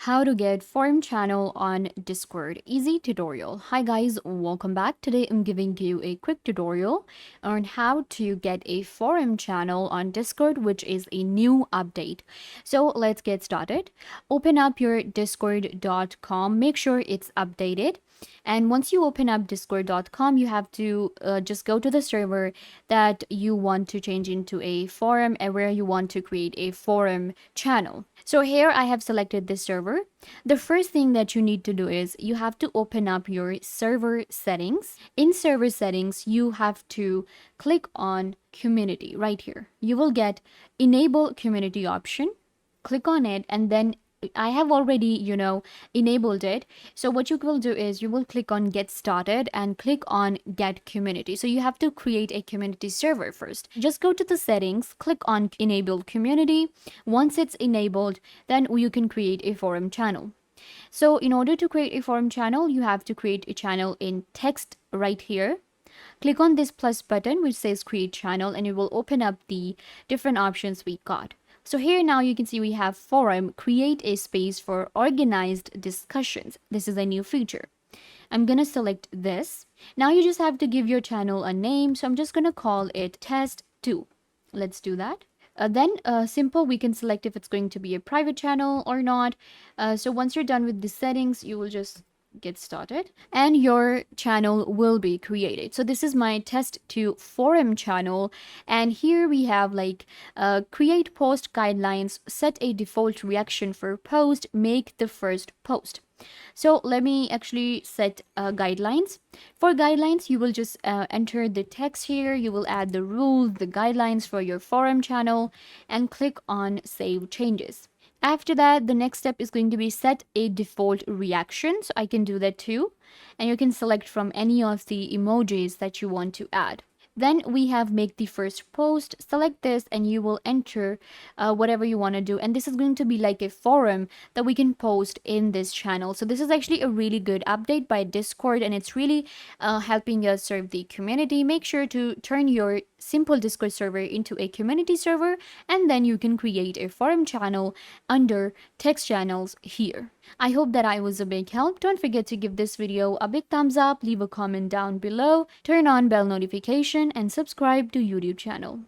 How to get forum channel on Discord. Easy tutorial. Hi guys, welcome back. Today I'm giving you a quick tutorial on how to get a forum channel on Discord, which is a new update. So let's get started. Open up your discord.com. Make sure it's updated. And once you open up discord.com, you have to just go to the server that you want to change into a forum and where you want to create a forum channel. So here I have selected this server. The first thing that you need to do is you have to open up your server settings. In server settings, you have to click on community right here. You will get enable community option. Click on it, and then I have already, enabled it. So what you will do is you will click on get started and click on get community. So you have to create a community server first. Just go to the settings, click on enable community. Once it's enabled, then you can create a forum channel. So in order to create a forum channel, you have to create a channel in text right here. Click on this plus button which says create channel, and it will open up the different options we got. So here now you can see we have forum, create a space for organized discussions. This is a new feature. I'm going to select this. Now you just have to give your channel a name. So I'm just going to call it test 2. Let's do that. Then simple, we can select if it's going to be a private channel or not. So once you're done with the settings, you will just get started and your channel will be created. So this is my test 2 forum channel, and here we have create post guidelines, set a default reaction for post, make the first post. So let me actually set guidelines. For guidelines, you will just enter the text here. You will add the rules, the guidelines for your forum channel, and click on save changes. After that, the next step is going to be set a default reaction. So I can do that too. And you can select from any of the emojis that you want to add. Then we have make the first post. Select this and you will enter whatever you want to do. And this is going to be like a forum that we can post in this channel. So this is actually a really good update by Discord, and it's really helping us serve the community. Make sure to turn your simple Discord server into a community server, and then you can create a forum channel under text channels here. I hope that I was a big help. Don't forget to give this video a big thumbs up, leave a comment down below, turn on bell notification, and subscribe to YouTube channel.